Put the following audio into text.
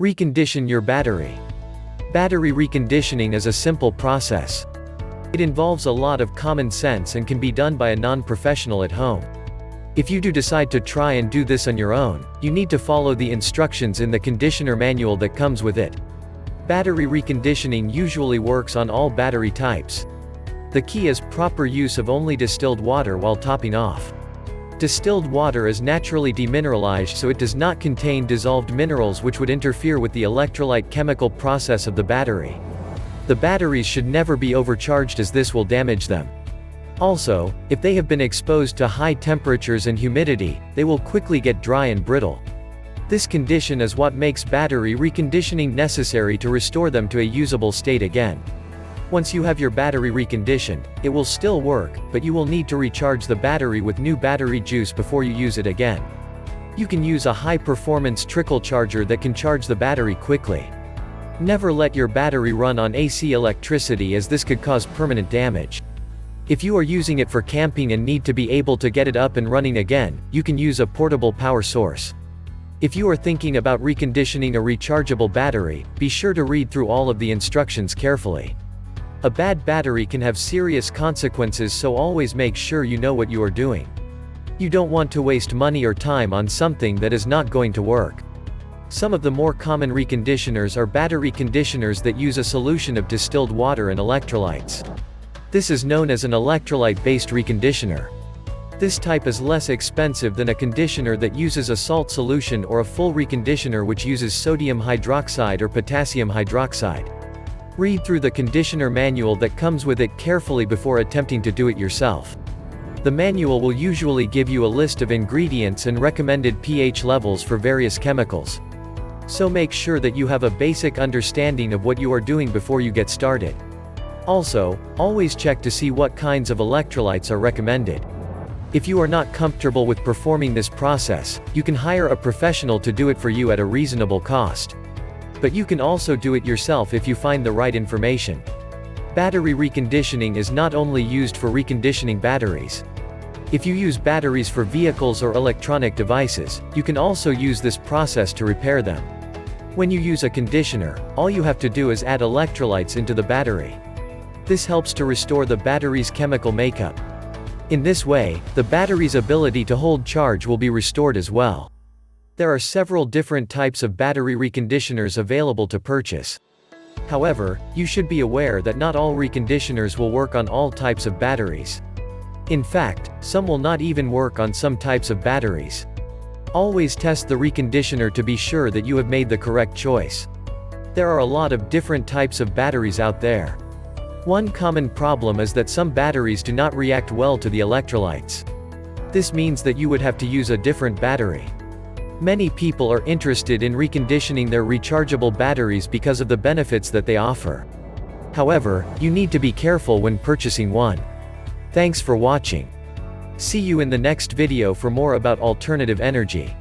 Recondition your battery. Battery reconditioning is a simple process. It involves a lot of common sense and can be done by a non-professional at home. If you do decide to try and do this on your own, you need to follow the instructions in the conditioner manual that comes with it. Battery reconditioning usually works on all battery types. The key is proper use of only distilled water while topping off. Distilled water is naturally demineralized, so it does not contain dissolved minerals which would interfere with the electrolyte chemical process of the battery. The batteries should never be overcharged as this will damage them. Also, if they have been exposed to high temperatures and humidity, they will quickly get dry and brittle. This condition is what makes battery reconditioning necessary to restore them to a usable state again. Once you have your battery reconditioned, it will still work, but you will need to recharge the battery with new battery juice before you use it again. You can use a high-performance trickle charger that can charge the battery quickly. Never let your battery run on AC electricity, as this could cause permanent damage. If you are using it for camping and need to be able to get it up and running again, you can use a portable power source. If you are thinking about reconditioning a rechargeable battery, be sure to read through all of the instructions carefully. A bad battery can have serious consequences, so always make sure you know what you are doing. You don't want to waste money or time on something that is not going to work. Some of the more common reconditioners are battery conditioners that use a solution of distilled water and electrolytes. This is known as an electrolyte-based reconditioner. This type is less expensive than a conditioner that uses a salt solution or a full reconditioner which uses sodium hydroxide or potassium hydroxide. Read through the conditioner manual that comes with it carefully before attempting to do it yourself. The manual will usually give you a list of ingredients and recommended pH levels for various chemicals. So make sure that you have a basic understanding of what you are doing before you get started. Also, always check to see what kinds of electrolytes are recommended. If you are not comfortable with performing this process, you can hire a professional to do it for you at a reasonable cost. But you can also do it yourself if you find the right information. Battery reconditioning is not only used for reconditioning batteries. If you use batteries for vehicles or electronic devices, you can also use this process to repair them. When you use a conditioner, all you have to do is add electrolytes into the battery. This helps to restore the battery's chemical makeup. In this way, the battery's ability to hold charge will be restored as well. There are several different types of battery reconditioners available to purchase. However, you should be aware that not all reconditioners will work on all types of batteries. In fact, some will not even work on some types of batteries. Always test the reconditioner to be sure that you have made the correct choice. There are a lot of different types of batteries out there. One common problem is that some batteries do not react well to the electrolytes. This means that you would have to use a different battery. Many people are interested in reconditioning their rechargeable batteries because of the benefits that they offer. However, you need to be careful when purchasing one. Thanks for watching. See you in the next video for more about alternative energy.